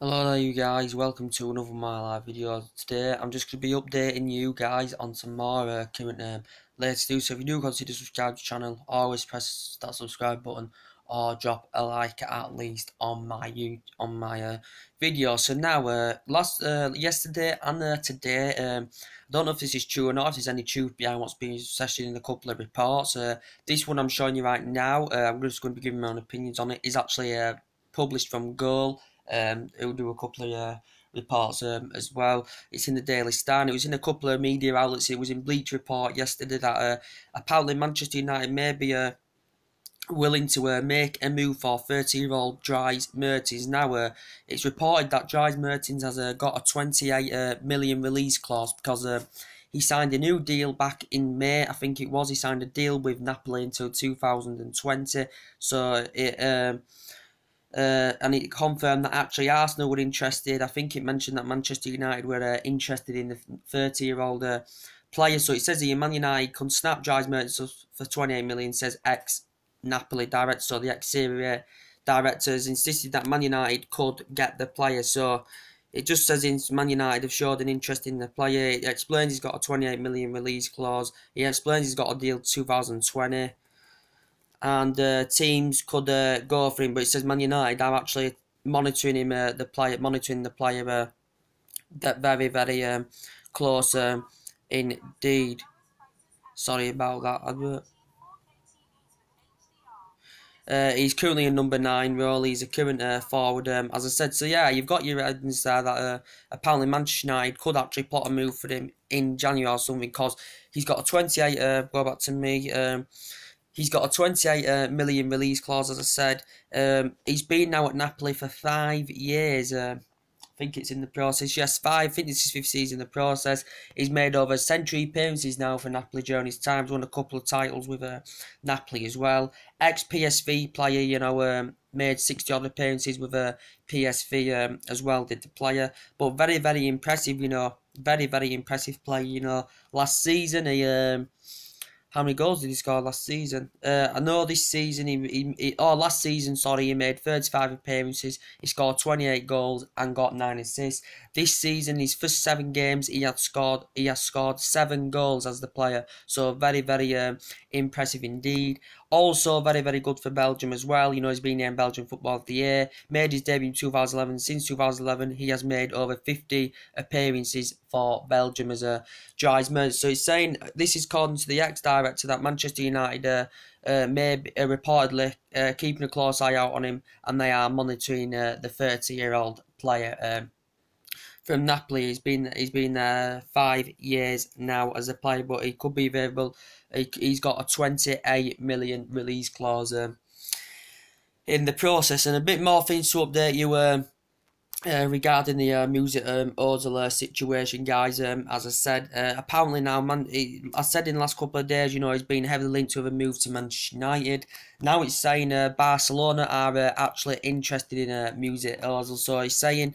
Hello there you guys, welcome to another My Live video. Today I'm just going to be updating you guys on some more current latest news. So if you do consider subscribe to the channel, always press that subscribe button or drop a like at least on my video. So now yesterday and today, I don't know if this is true or not, if there's any truth behind what's being said in a couple of reports. This one I'm showing you right now, I'm just going to be giving my own opinions on it, is actually published from Goal. He'll do a couple of reports as well. It's in the Daily Star. It was in a couple of media outlets. It was in Bleach Report yesterday that apparently Manchester United may be willing to make a move for 30-year-old Dries Mertens. Now, it's reported that Dries Mertens has got a 28 million release clause because he signed a new deal back in May, I think it was. He signed a deal with Napoli until 2020. So and it confirmed that actually Arsenal were interested. I think it mentioned that Manchester United were interested in the 30-year-old player. So it says here Man United can snap Dries Mertens for 28 million, says ex-Napoli director. So the ex-Serie A directors insisted that Man United could get the player. So it just says Man United have showed an interest in the player. It explains he's got a 28 million release clause. He explains he's got a deal 2020. And teams could go for him, but it says Man United are actually monitoring him, monitoring the player, that very close, indeed. Sorry about that advert. He's currently in number 9 role. He's a current forward, as I said. So yeah, you've got your evidence there that apparently Manchester United could actually plot a move for him in January or something, because he's got a 28. Go back to me. He's got a 28 million release clause, as I said. He's been now at Napoli for 5 years. I think it's in the process. Yes, 5. I think this is his 5th season in the process. He's made over a century appearances now for Napoli during his time. He's won a couple of titles with Napoli as well. Ex-PSV player, made 60 odd appearances with PSV as well, did the player. But very impressive, very impressive player. Last season he how many goals did he score last season? I know this season last season, sorry, he made 35 appearances. He scored 28 goals and got 9 assists. This season, his first 7 games, he has scored 7 goals as the player. So very impressive indeed. Also very good for Belgium as well. He's been named Belgian Footballer of the Year. Made his debut in 2011. Since 2011, he has made over 50 appearances for Belgium as a Dries Mertens. So he's saying, this is according to the ex-director, that Manchester United may be reportedly keeping a close eye out on him, and they are monitoring the 30-year-old player from Napoli. He's been there 5 years now as a player, but he could be available. He's got a 28 million release clause in the process. And a bit more things to update you regarding the Mesut Ozil situation, guys. As I said, apparently now, I said in the last couple of days, he's been heavily linked with a move to Manchester United. Now it's saying Barcelona are actually interested in Mesut Ozil. So he's saying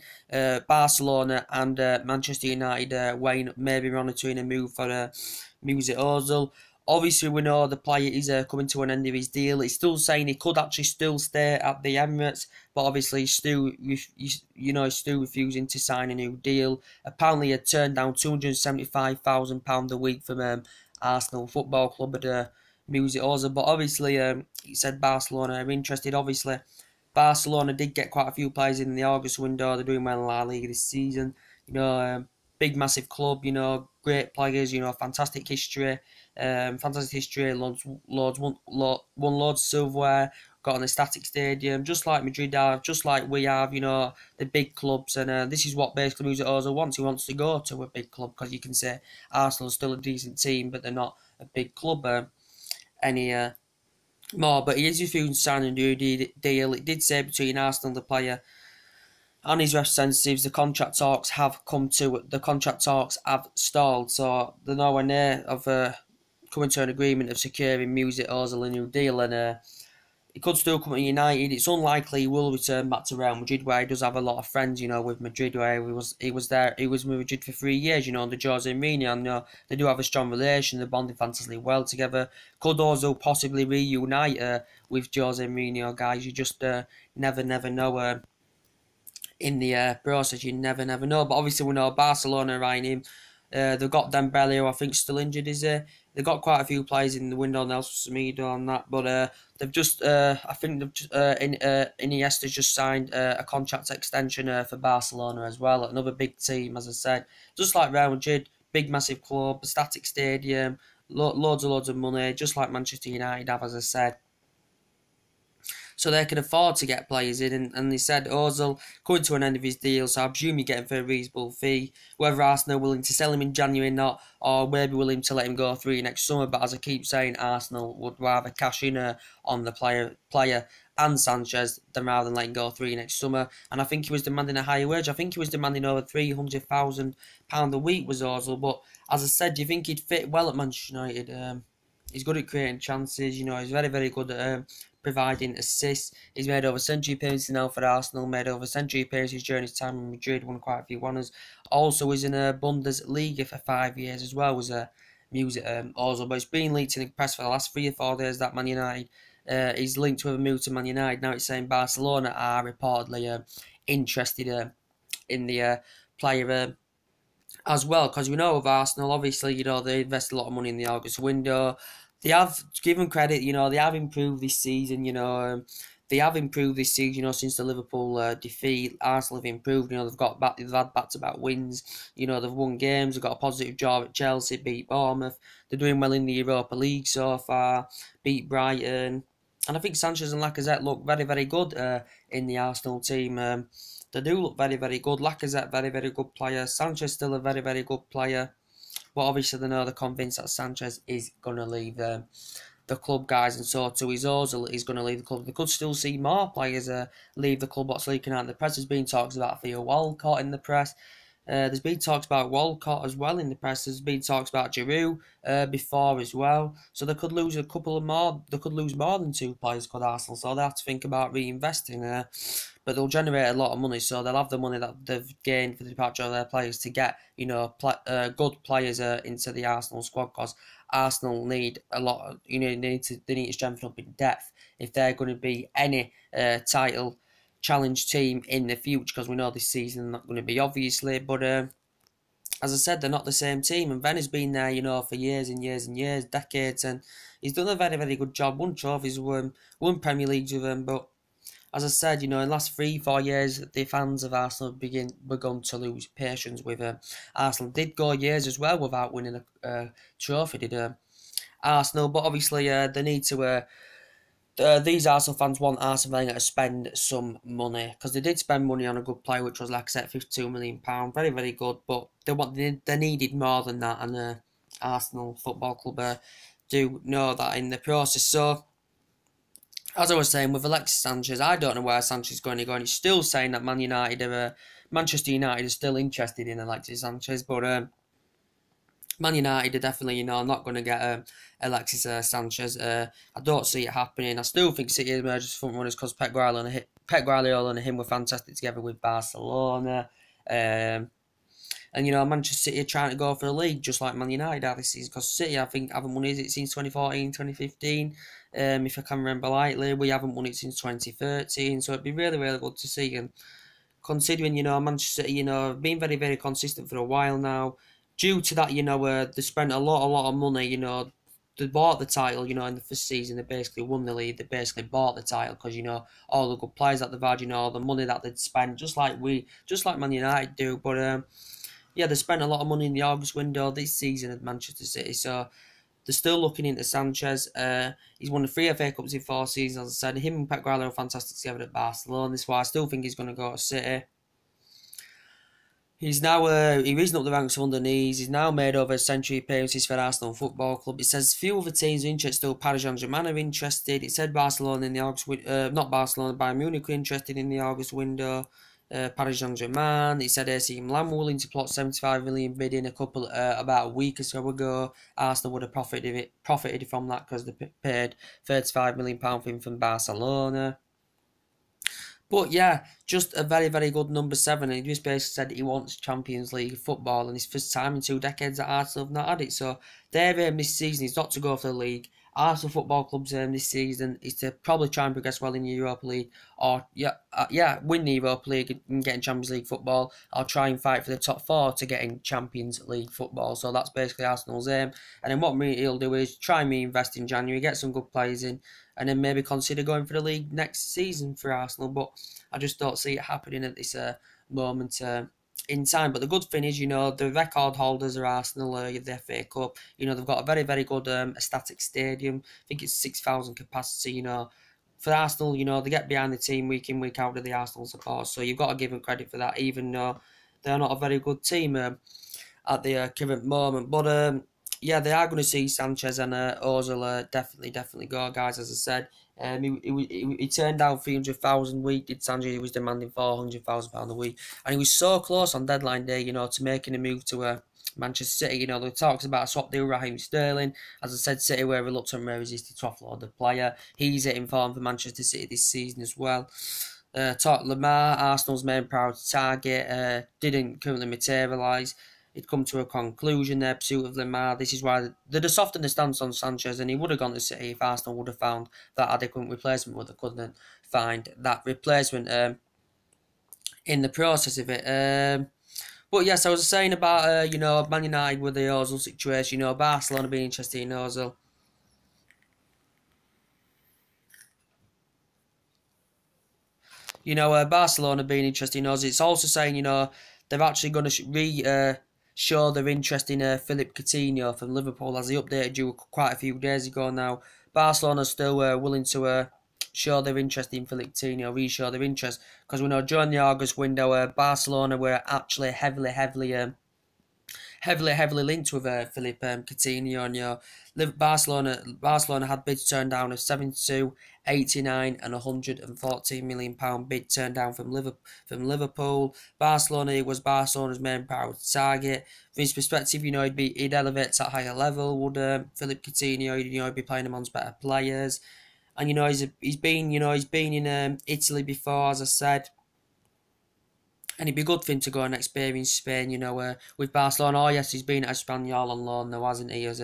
Barcelona and Manchester United maybe monitoring a move for Mesut Ozil. Obviously, we know the player is coming to an end of his deal. He's still saying he could actually still stay at the Emirates, but obviously he's still refusing to sign a new deal. Apparently, he had turned down £275,000 a week from Arsenal Football Club at Mesut Ozil. But obviously, he said Barcelona are interested. Obviously, Barcelona did get quite a few players in the August window. They're doing well in La Liga this season. Big massive club. Great players. Fantastic history. Won loads of silverware, got an ecstatic stadium, just like Madrid have, just like we have, the big clubs. And this is what basically Mesut Ozil wants. He wants to go to a big club, because you can say Arsenal's still a decent team, but they're not a big club any more. But he is refusing to sign a new deal. It did say between Arsenal and the player and his representatives, the contract talks have stalled, so they're nowhere near of coming to an agreement of securing Mesut Ozil a new deal. And he could still come to United. It's unlikely he will return back to Real Madrid, where he does have a lot of friends, with Madrid, where he was with Madrid for 3 years, under Jose Mourinho, and they do have a strong relation. They're bonding fantastically well together. Could Ozil possibly reunite with Jose Mourinho, guys? You just never know. in the process. You never know. But obviously we know Barcelona are eyeing him. They've got Dembele, who I think still injured, is he? They've got quite a few players in the window, Nelson Semedo and that, but they've just, I think they've just, Iniesta's just signed a contract extension for Barcelona as well. Another big team, as I said, just like Real Madrid, big massive club, static stadium, loads of money, just like Manchester United have, as I said. So they can afford to get players in, and they said Ozil coming to an end of his deal, so I presume you get him for a reasonable fee. Whether Arsenal are willing to sell him in January or not, or maybe willing to let him go free next summer, but as I keep saying, Arsenal would rather cash in on the player and Sanchez than rather than letting go free next summer. And I think he was demanding a higher wage. I think he was demanding over £300,000 a week was Ozil, but as I said, do you think he'd fit well at Manchester United? He's good at creating chances, he's very good at providing assists. He's made over century appearances now for Arsenal, made over century appearances during his time in Madrid, won quite a few honours. Also was in a Bundesliga for 5 years as well, was a music Ozil, but it's been leaked in the press for the last 3 or 4 days that Man United, he's linked with a move to Man United. Now it's saying Barcelona are reportedly interested in the player as well, because we know of Arsenal, obviously, they invest a lot of money in the August window. They have, to give them credit, they have improved this season, they have improved this season, since the Liverpool defeat. Arsenal have improved, they've had back-to-back wins, they've won games, they've got a positive draw at Chelsea, beat Bournemouth, they're doing well in the Europa League so far, beat Brighton, and I think Sanchez and Lacazette look very good in the Arsenal team. They do look very good. Lacazette, very good player. Sanchez still a very good player. But obviously they're convinced that Sanchez is going to leave the club, guys, and so too is Ozil is going to leave the club. They could still see more players leave the club. What's leaking out in the press? There's been talks about Theo Walcott in the press. There's been talks about Walcott as well in the press. There's been talks about Giroud before as well. So they could lose a couple of more. They could lose more than 2 players, could Arsenal. So they have to think about reinvesting. But they'll generate a lot of money, so they'll have the money that they've gained for the departure of their players to get, good players into the Arsenal squad. Because Arsenal need a lot. They need to strengthen up in depth if they're going to be any title challenge team in the future. Because we know this season not going to be, obviously, but as I said, they're not the same team. And Ben's been there, for years and years, decades, and he's done a very good job. Won trophies, won Premier Leagues with them, but as I said, in the last 3-4 years, the fans of Arsenal begun to lose patience with Arsenal. Did go years as well without winning a trophy, did Arsenal. But obviously, they need to. These Arsenal fans want Arsene Wenger to spend some money, because they did spend money on a good player, which was, like I said, £52 million. Very good. But they needed more than that, and Arsenal Football Club do know that in the process. So, as I was saying, with Alexis Sanchez, I don't know where Sanchez is going to go, and he's still saying that Manchester United are still interested in Alexis Sanchez, but Man United are definitely, not going to get Alexis Sanchez. I don't see it happening. I still think City emerges front runners because Pep Guardiola and him were fantastic together with Barcelona. And, Manchester City are trying to go for the league just like Man United are this season. Because City, I think, haven't won it since 2014, 2015. If I can remember rightly, we haven't won it since 2013. So it'd be really good to see. And considering, Manchester City, have been very consistent for a while now. Due to that, they spent a lot of money, they bought the title, in the first season. They basically won the league. They basically bought the title because, all the good players that they've had, all the money that they'd spent, just like Man United do. But, yeah, they spent a lot of money in the August window this season at Manchester City, so they're still looking into Sanchez. He's won the 3 FA Cups in 4 seasons, as I said. Him and Pep Guardiola are fantastic together at Barcelona. This is why I still think he's going to go to City. He's now risen up the ranks of underneath. He's now made over a century appearances for Arsenal Football Club. It says few other teams are interested. Still, Paris Saint-Germain are interested. It said Barcelona in the August not Barcelona, Bayern Munich are interested in the August window. Paris Saint-Germain. It said AC Milan were willing to plot 75 million bid in about a week or so ago. Arsenal would have profited from that because they paid £35 million for him from Barcelona. But yeah, just a very good number 7. And he just basically said he wants Champions League football, and his first time in 2 decades that Arsenal have not had it. So their aim this season is not to go for the league. Arsenal Football Club's aim this season is to probably try and progress well in the Europa League, or win the Europa League and get in Champions League football, or try and fight for the top four to get in Champions League football. So that's basically Arsenal's aim. And then what he'll do is try and reinvest in January, get some good players in, and then maybe consider going for the league next season for Arsenal. But I just don't see it happening at this moment in time. But the good thing is, the record holders are Arsenal, the FA Cup. They've got a very, very good static stadium. I think it's 6,000 capacity, For Arsenal, they get behind the team week in, week out of the Arsenal support. So you've got to give them credit for that, even though they're not a very good team at the current moment. But yeah, they are going to see Sanchez and Ozil definitely go, guys, as I said. He turned down 300,000 a week, did Sanchez. He was demanding £400,000 a week. And he was so close on deadline day, to making a move to Manchester City. There were talks about a swap deal, Raheem Sterling. As I said, City were reluctant and resisted to offload the player. He's in form for Manchester City this season as well. Lamar, Arsenal's main priority target, didn't currently materialise. He'd come to a conclusion, their pursuit of Lamar. This is why they'd have softened the stance on Sanchez, and he would have gone to City if Arsenal would have found that adequate replacement, but they couldn't find that replacement in the process of it. But yes, I was saying about, Man United with the Ozil situation, Barcelona being interested in Ozil. Barcelona being interested in Ozil. It's also saying, they're actually going to show their interest in Philippe Coutinho from Liverpool, as he updated you quite a few days ago now. Barcelona still willing to show their interest in Philippe Coutinho, re-show their interest, because we know during the August window, Barcelona were actually heavily linked with Philippe Coutinho. And Barcelona had bids turned down of 72, 89 and £114 million bid turned down from Liverpool. Barcelona was Barcelona's main priority target. From his perspective, he'd elevate to a higher level. Would Philippe Coutinho, he'd be playing amongst better players. And he's been in Italy before, as I said. And it'd be good for him to go and experience Spain, with Barcelona. Oh, yes, he's been at Espanyol on loan, though, hasn't he, as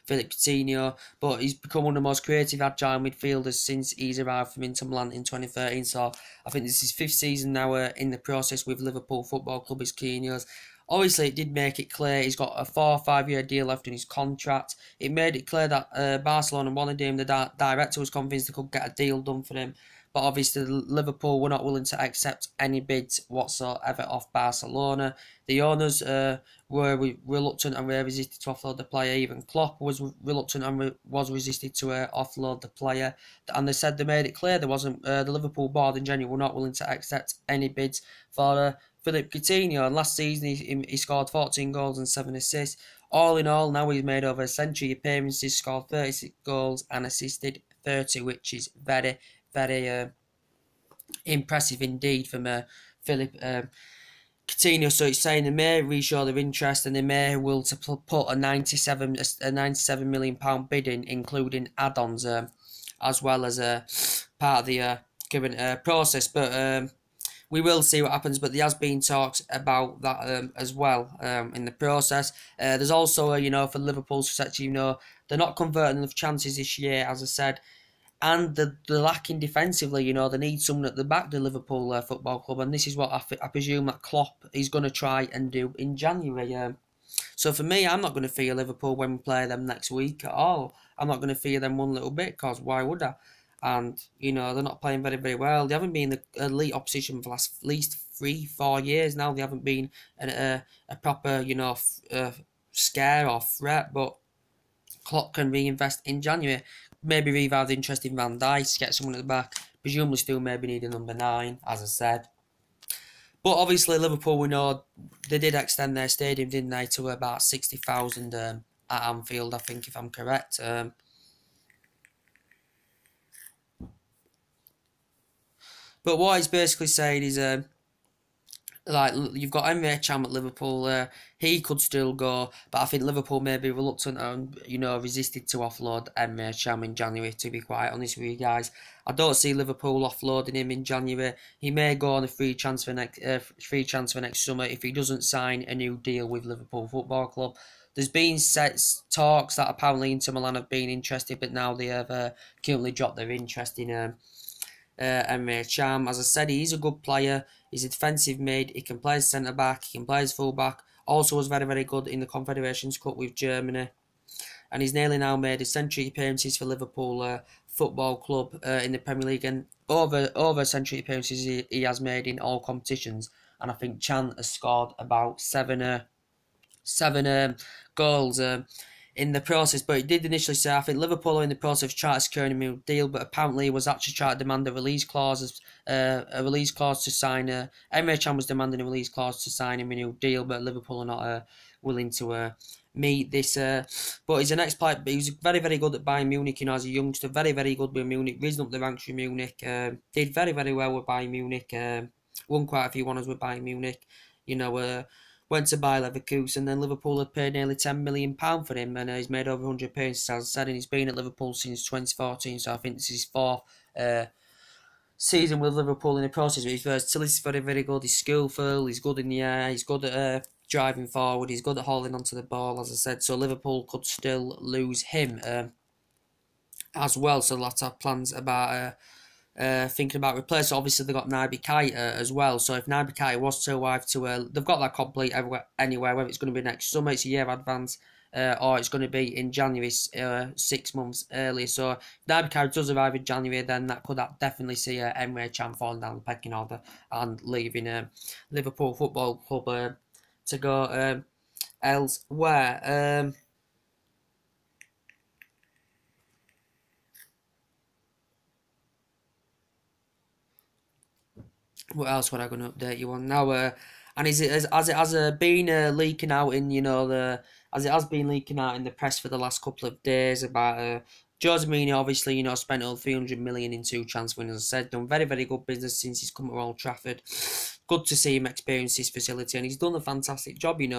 Philippe Coutinho. But he's become one of the most creative, agile midfielders since he's arrived from Inter Milan in 2013. So I think this is his fifth season now in the process with Liverpool Football Club as Coutinho's. Obviously, it did make it clear he's got a 4 or 5 year deal left in his contract. It made it clear that Barcelona wanted him. The director was convinced they could get a deal done for him. But obviously, Liverpool were not willing to accept any bids whatsoever off Barcelona. The owners were reluctant and resisted to offload the player. Even Klopp was reluctant and was resisted to offload the player. And they said they made it clear there wasn't the Liverpool board in general were not willing to accept any bids for Philippe Coutinho. And last season he scored 14 goals and 7 assists. All in all, now he's made over a century appearances, scored 36 goals and assisted 30, which is very impressive indeed from Philip Coutinho. So it's saying they may re-show their interest and they may will to put a £97 million bid in, including add-ons as well as part of the current process. But we will see what happens, but there has been talks about that as well in the process. There's also, for Liverpool's perspective, they're not converting enough chances this year, as I said. And they're lacking defensively, they need someone at the back, the Liverpool Football Club, and this is what I presume that Klopp is going to try and do in January. So for me, I'm not going to fear Liverpool when we play them next week at all. I'm not going to fear them one little bit, because why would I? And, they're not playing very, very well. They haven't been the elite opposition for the last at least 3-4 years now. They haven't been a proper, scare or threat, but Klopp can reinvest in January. Maybe revive the interest in Van Dijk, get someone at the back. Presumably still maybe need a number 9, as I said. But obviously Liverpool, we know they did extend their stadium, didn't they, to about 60,000 at Anfield, I think, if I'm correct. But what he's basically saying is, you've got Emre Can at Liverpool, he could still go, but I think Liverpool may be reluctant and, resisted to offload Emre Can in January, to be quite honest with you guys. I don't see Liverpool offloading him in January. He may go on a free transfer next summer if he doesn't sign a new deal with Liverpool Football Club. There's been talks that apparently Inter Milan have been interested, but now they have currently dropped their interest in Emre Can. As I said, he's a good player. He's a defensive mid. He can play as centre back. He can play as full back. Also was very, very good in the Confederations Cup with Germany. And he's nearly now made a century appearances for Liverpool Football Club in the Premier League, and over century appearances he has made in all competitions. And I think Chan has scored about seven goals in the process. But he did initially say, I think Liverpool are in the process of trying to secure him a deal, but apparently he was actually trying to demand a release clause to sign. Emre Can was demanding a release clause to sign him a new deal, but Liverpool are not willing to meet this. But he's an ex-player. He was very, very good at Bayern Munich, as a youngster. Very, very good with Munich. Risen up the ranks with Munich. Did very, very well with Bayern Munich. Won quite a few honours with Bayern Munich. Went to Bayer Leverkusen, then Liverpool had paid nearly £10 million for him, and he's made over 100 appearances, as I said, and he's been at Liverpool since 2014, so I think this is his fourth season with Liverpool in the process. But his versatility is very, very good. He's skillful, he's good in the air, he's good at driving forward, he's good at holding onto the ball, as I said, so Liverpool could still lose him as well, so let's have plans about thinking about replacing. Obviously, they've got Naby Keita as well. So if Naby Keita was to arrive they've got that complete anywhere. Whether it's going to be next summer, it's a year advance, or it's going to be in January, 6 months earlier. So if Naby Keita does arrive in January, then that could definitely see Emre Can falling down the pecking order and leaving Liverpool Football Club to go elsewhere. What else would I going to update you on now? And is it as it has been leaking out in as it has been leaking out in the press for the last couple of days about Jose Mourinho, obviously spent over 300 million in two transfer windows. As I said, done very, very good business since he's come to Old Trafford. Good to see him experience this facility, and he's done a fantastic job. He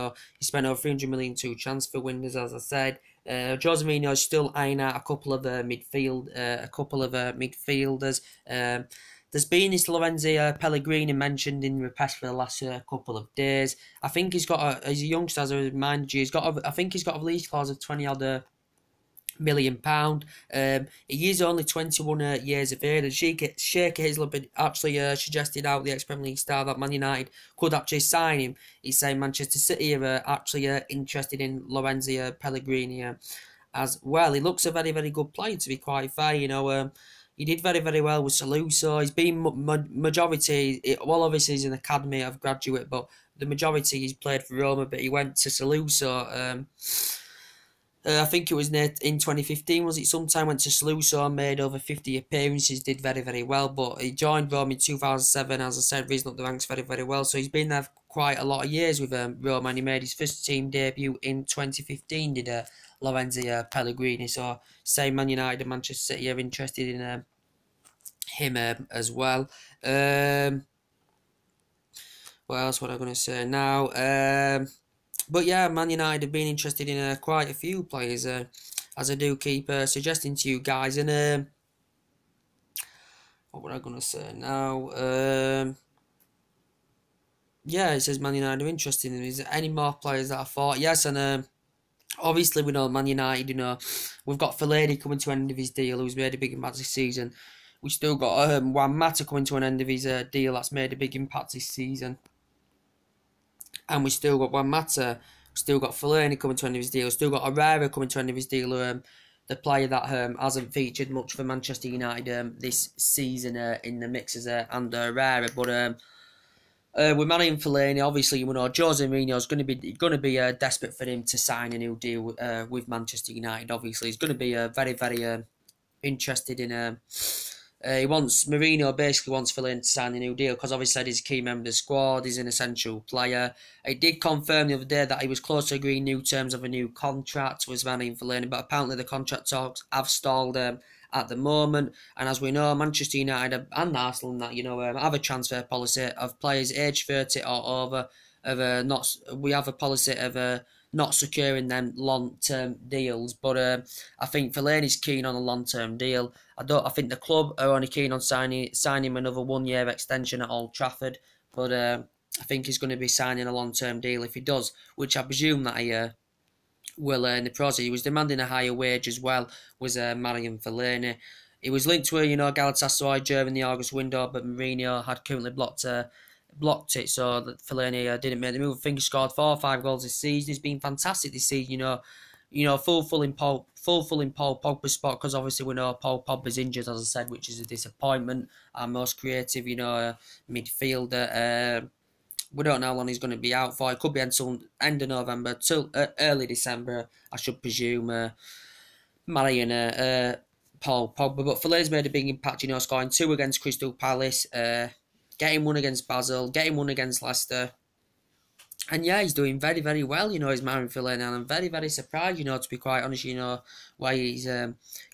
spent over 300 million in two transfer windows, as I said. Jose Mourinho is still eyeing out a couple of midfielders. There's been this Lorenzo Pellegrini mentioned in the press for the last couple of days. I think he's as a youngster, as I remind you, I think he's got a release clause of 20 odd million pound. He is only 21 years of age, and Sheikh Hazel actually suggested out the ex-Premier League star that Man United could actually sign him. He's saying Manchester City are actually interested in Lorenzo Pellegrini as well. He looks a very, very good player, to be quite fair. He did very, very well with Saluso. He's been majority, obviously he's an academy of graduate, but the majority he's played for Roma, but he went to Saluso. I think it was in 2015, was it? Sometime went to Saluso, made over 50 appearances, did very, very well, but he joined Roma in 2007, as I said, risen up the ranks very, very well. So he's been there for quite a lot of years with Roma, and he made his first team debut in 2015, did Lorenzo Pellegrini. So same Man United and Manchester City are interested in him as well. What else was I going to say now? But yeah, Man United have been interested in quite a few players, as I do keep suggesting to you guys. And what were I going to say now? Yeah, it says Man United are interested in. Is there any more players that I thought? Yes, and obviously we know Man United. We've got Fellaini coming to an end of his deal, who's made a big impact this season. We still got Juan Mata coming to an end of his deal, that's made a big impact this season. And we still got Juan Mata, we still got Fellaini coming to an end of his deal, we still got Herrera coming to an end of his deal, the player that hasn't featured much for Manchester United this season in the mixes and Herrera. But with Manny and Fellaini, obviously Jose Mourinho is going to be desperate for him to sign a new deal with Manchester United. Obviously, he's going to be very, very interested in. Mourinho basically wants Fellaini to sign a new deal because obviously he's a key member of the squad, he's an essential player. He did confirm the other day that he was close to agreeing new terms of a new contract with Manny and Fellaini, but apparently the contract talks have stalled at the moment. And as we know, Manchester United and Arsenal and that have a transfer policy of players aged 30 or over. We have a policy of not securing them long-term deals, but I think Fellaini's keen on a long-term deal. I think the club are only keen on signing him another 1 year extension at Old Trafford, but I think he's going to be signing a long-term deal if he does, which I presume that will in the process. He was demanding a higher wage as well. Was Marian Fellaini. He was linked to Galatasaray during the August window, but Mourinho had currently blocked it, so that Fellaini didn't make the move. I think he scored 4 or 5 goals this season. He's been fantastic this season. Full in Paul Pogba's spot, because obviously we know Paul Pogba's injured, as I said, which is a disappointment. Our most creative, midfielder. We don't know how long he's going to be out for. It could be until end of November, till early December, I should presume. Marrying Paul Pogba, but Fellaini's made a big impact. Scoring 2 against Crystal Palace, getting 1 against Basel, getting 1 against Leicester. And yeah, he's doing very, very well, he's Marian Fellaini, and I'm very, very surprised, to be quite honest, why he's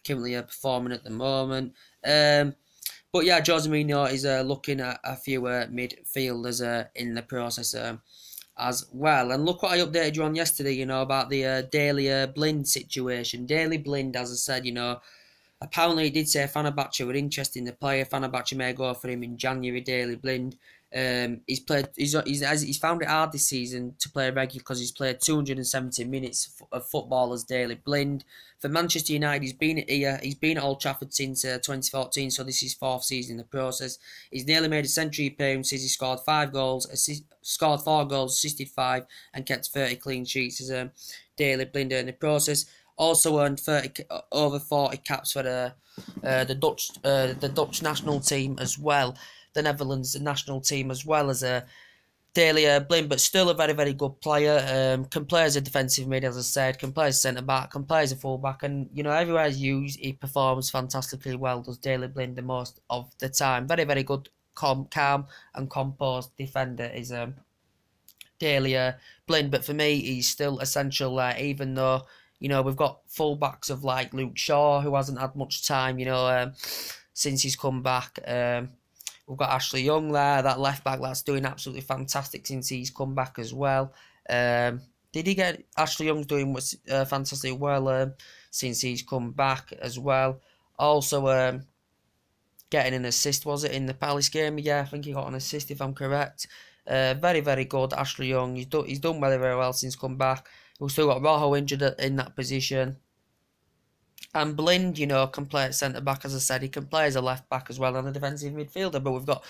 currently performing at the moment. But yeah, Jose Mourinho is looking at a few midfielders in the process as well. And look what I updated you on yesterday, about the Daley Blind situation. Daley Blind, as I said, apparently he did say Fenerbahce were interested in the player. Fenerbahce may go for him in January. Daley Blind. He's found it hard this season to play regularly, because he's played 270 minutes of football as Daley Blind. For Manchester United, he's been at Old Trafford since 2014, so this is his 4th season in the process. He's nearly made a century appearances. He scored 5 goals, scored 4 goals, assisted 5, and kept 30 clean sheets as Daley Blind in the process. Also earned over 40 caps for the Dutch national team as well. The Netherlands national team as well as Daley Blind, but still a very, very good player. Can play as a defensive mid, as I said, can play as centre back, can play as a full back, and everywhere he's used, he performs fantastically well. Does Daley Blind the most of the time? Very, very good, calm and composed defender is Daley Blind. But for me, he's still essential there, even though we've got full backs of like Luke Shaw, who hasn't had much time, since he's come back. We've got Ashley Young there, that left back that's doing absolutely fantastic since he's come back as well. Did he get Ashley Young's doing fantastic well since he's come back as well. Also getting an assist, was it, in the Palace game? Yeah, I think he got an assist if I'm correct. Very, very good, Ashley Young. He's done very, very well since come back. We've still got Rojo injured in that position. And Blind, can play at centre-back, as I said. He can play as a left-back as well and a defensive midfielder. But we've got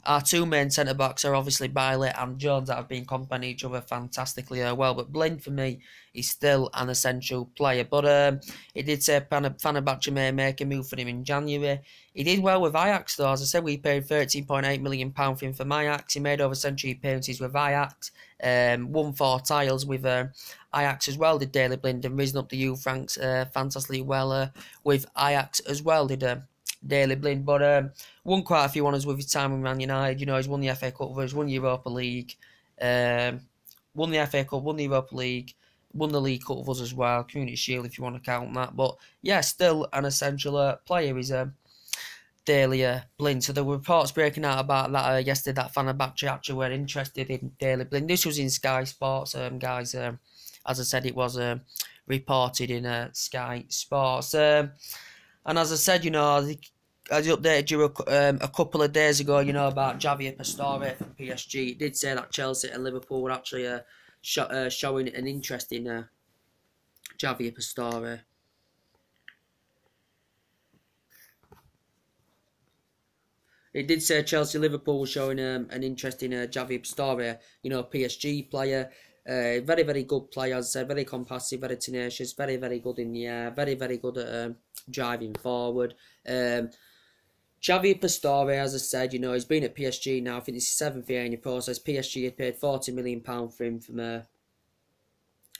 our 2 main centre-backs are obviously Bailey and Jones, that have been complementing each other fantastically well. But Blind, for me, is still an essential player. But he did say Fenerbahce may make a move for him in January. He did well with Ajax, though. As I said, we paid £13.8 million for him from Ajax. He made over century appearances with Ajax. Won 4 titles with Ajax as well, did Daley Blind, and risen up the youth ranks fantastically well with Ajax as well, did Daley Blind. But won quite a few honours with his time with Man United. He's won the FA Cup, he's won Europa League, won the FA Cup, won the Europa League, won the League Cup with us as well, Community Shield if you want to count that. But yeah, still an essential player is Daley Blind. So there were reports breaking out about that yesterday, that Fenerbahce actually were interested in Daley Blind. This was in Sky Sports, guys. As I said, it was reported in Sky Sports. And as I said, I updated you a couple of days ago, about Javier Pastore from PSG. It did say that Chelsea and Liverpool were actually showing an interest in Javier Pastore. It did say Chelsea, Liverpool were showing an interest in Javier Pastore, PSG player. Very, very good player, as I said, very compassive, very tenacious, very, very good in the air, very, very good at driving forward. Javier Pastore, as I said, he's been at PSG now. I think this is 7th year in the process. PSG had paid £40 million for him from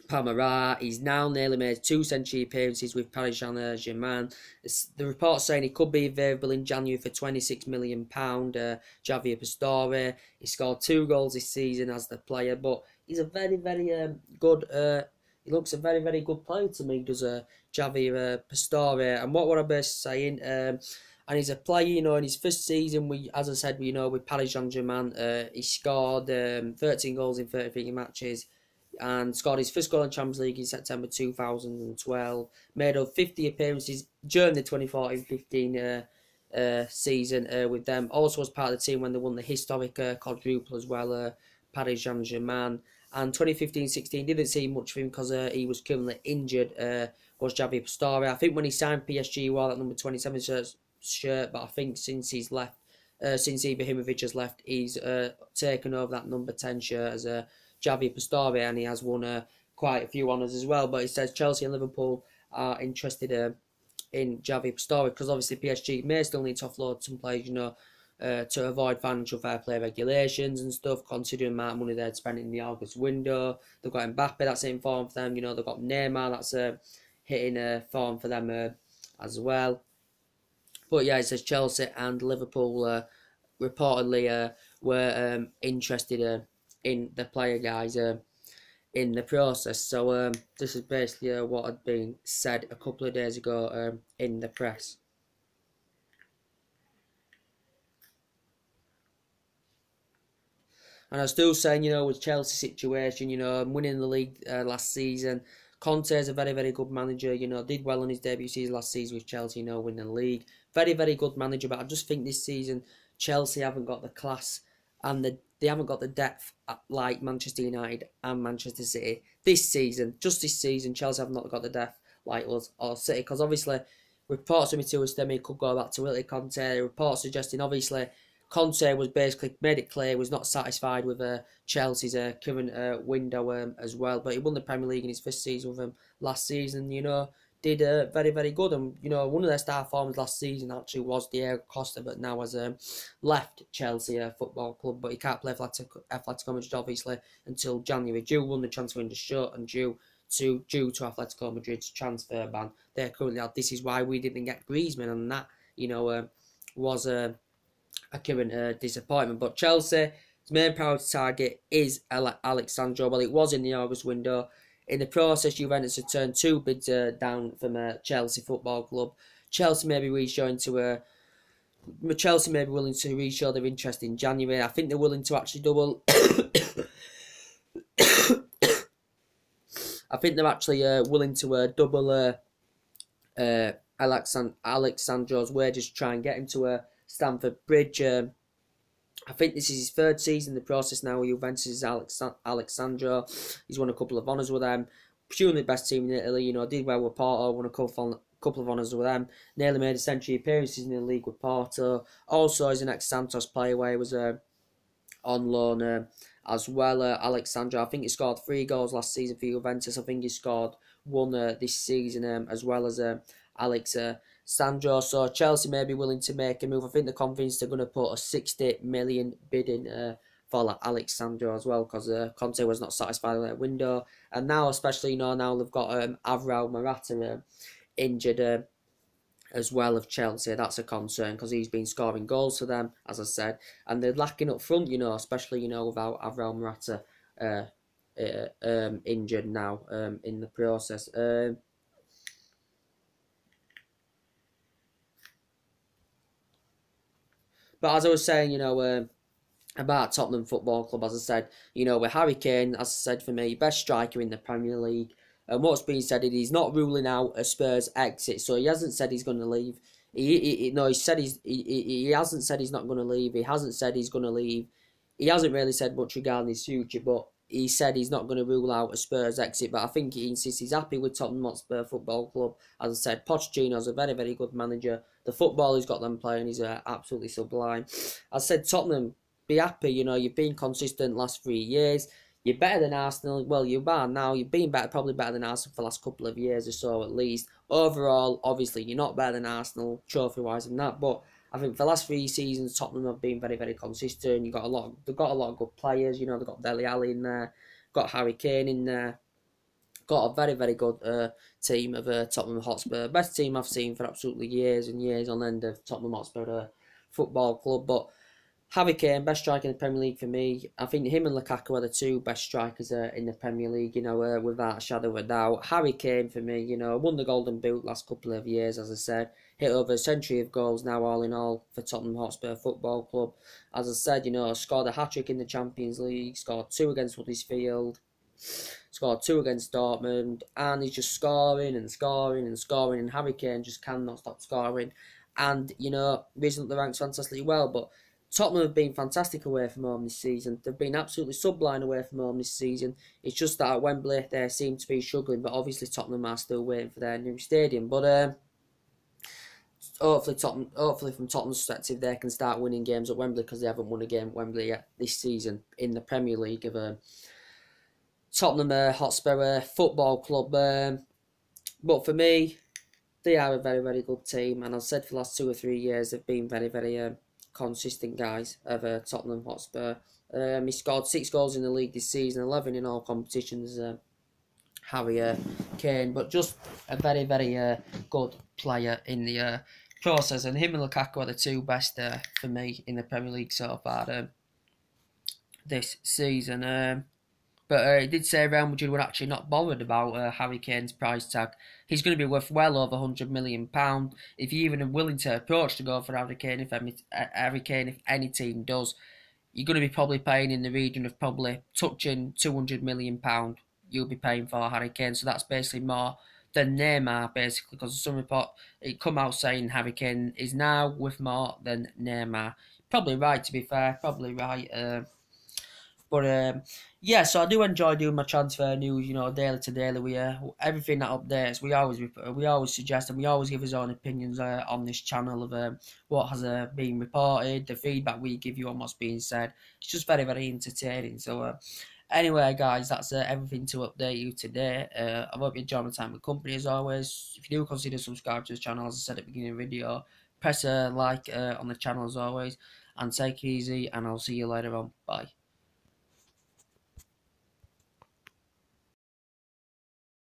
Palmeiras. He's now nearly made 2 century appearances with Paris Saint-Germain. The report's saying he could be available in January for £26 million. Javier Pastore. He scored 2 goals this season as the player, but he's a very, very good. He looks a very, very good player to me, does Javier Pastore. And what would I be saying? And he's a player, in his first season, as I said, with Paris Saint-Germain, he scored 13 goals in 33 matches. And scored his first goal in Champions League in September 2012. Made over 50 appearances during the 2014-15 season with them. Also was part of the team when they won the historic quadruple as well, Paris Saint-Germain. And 2015-16 didn't see much of him because he was currently injured. Was Javier Pastore. I think when he signed PSG, he wore that number 27 shirt, but I think since he's left, since Ibrahimovic has left, he's taken over that number 10 shirt as Javier Pastore, and he has won quite a few honours as well. But it says Chelsea and Liverpool are interested in Javier Pastore because obviously PSG may still need to offload some players, to avoid financial fair play regulations and stuff, considering the amount of money they're spending in the August window. They've got Mbappe that's in form for them, they've got Neymar that's hitting form for them as well. But yeah, it says Chelsea and Liverpool reportedly were interested in the player guys in the process. So this is basically what had been said a couple of days ago in the press. And I was still saying, with Chelsea's situation, winning the league last season, Conte is a very, very good manager, did well in his debut season last season with Chelsea, winning the league. Very, very good manager, but I just think this season Chelsea haven't got the class and they haven't got the depth like Manchester United and Manchester City. This season, Chelsea have not got the depth like us or City, because obviously reports of Matteo Stemi could go back to Willie Conte. Reports suggesting obviously Conte was basically made it clear he was not satisfied with Chelsea's current window as well. But he won the Premier League in his first season with them last season, did very, very good. And, one of their star forms last season actually was Diego Costa, but now has left Chelsea Football Club. But he can't play for Atletico Madrid, obviously, until January. Due won the transfer window shut and due to Atletico Madrid's transfer ban. They're currently out. This is why we didn't get Griezmann, and that, was a current disappointment. But Chelsea's main priority target is Alex Sandro. Well, it was in the August window. In the process, Juventus had turned 2 bids down from Chelsea Football Club. Chelsea may be willing to reshow their interest in January. I think they're willing to actually double. I think they're actually willing to double Alex Sandro's wages to try and get him to Stamford Bridge. I think this is his 3rd season in the process now. Juventus is Alex Sandro. He's won a couple of honours with them. Presumably the best team in Italy. Did well with Porto. Won a couple of honours with them. Nearly made a century appearances in the league with Porto. Also, he's an ex-Santos player where he was on loan as well. Alex Sandro, I think he scored 3 goals last season for Juventus. I think he scored 1 this season as well as Alex Sandro. So Chelsea may be willing to make a move. I think they're convinced they're going to put a 60 million bid in for Alex Sandro as well, because Conte was not satisfied with that window. And now, especially, now they've got Alvaro Morata injured as well of Chelsea. That's a concern because he's been scoring goals for them, as I said. And they're lacking up front, especially, without Alvaro Morata injured now in the process. But as I was saying, about Tottenham Football Club, as I said, with Harry Kane, as I said, for me, best striker in the Premier League. And what's been said is he's not ruling out a Spurs exit, so he hasn't said he's going to leave. He hasn't said he's not going to leave. He hasn't said he's going to leave. He hasn't really said much regarding his future, but he said he's not going to rule out a Spurs exit. But I think he insists he's happy with Tottenham Hotspur Football Club. As I said, Pochettino's a very, very good manager. The football he's got them playing is absolutely sublime. As I said, Tottenham, be happy. You've been consistent last 3 years. You're better than Arsenal. Well, you are now. You've been probably better than Arsenal for the last couple of years or so, at least. Overall, obviously, you're not better than Arsenal, trophy-wise and that. But I think for the last 3 seasons, Tottenham have been very, very consistent. They've got a lot of good players. They've got Dele Alli in there, got Harry Kane in there. Got a very, very good team of Tottenham Hotspur. Best team I've seen for absolutely years and years on end of Tottenham Hotspur Football Club. But Harry Kane, best striker in the Premier League for me. I think him and Lukaku are the 2 best strikers in the Premier League, without a shadow of a doubt. Harry Kane for me, won the Golden Boot last couple of years, as I said. Hit over a century of goals now, all in all, for Tottenham Hotspur Football Club. As I said, scored a hat-trick in the Champions League, scored 2 against Huddersfield, scored 2 against Dortmund, and he's just scoring and scoring and scoring, and Harry Kane just cannot stop scoring. And, risen up the ranks fantastically well, but Tottenham have been fantastic away from home this season. They've been absolutely sublime away from home this season. It's just that at Wembley they seem to be struggling, but obviously Tottenham are still waiting for their new stadium. But hopefully from Tottenham's perspective, they can start winning games at Wembley, because they haven't won a game at Wembley yet this season in the Premier League of Tottenham Hotspur Football Club. But for me, they are a very, very good team, and I've said for the last 2 or 3 years they've been very, very consistent guys of Tottenham Hotspur. He scored 6 goals in the league this season, 11 in all competitions. Harry Kane, but just a very, very good player in the process, and him and Lukaku are the two best for me in the Premier League so far this season. But he did say Real Madrid were actually not bothered about Harry Kane's price tag. He's going to be worth well over £100 million. If you even are willing to approach to go for Harry Kane, if any team does, you're going to be probably paying in the region of probably touching £200 million. You'll be paying for Harry Kane, so that's basically more than Neymar, basically, because some report it come out saying Harry Kane is now worth more than Neymar. Probably right, to be fair, probably right. But yeah, so I do enjoy doing my transfer news, daily to daily. We everything that updates, we always suggest, and we always give our own opinions on this channel of what has been reported, the feedback we give you on what's being said. It's just very, very entertaining. So anyway, guys, that's everything to update you today. I hope you enjoy my time with company as always. If you do consider subscribe to this channel, as I said at the beginning of the video, press a like on the channel as always, and take it easy, and I'll see you later on. Bye.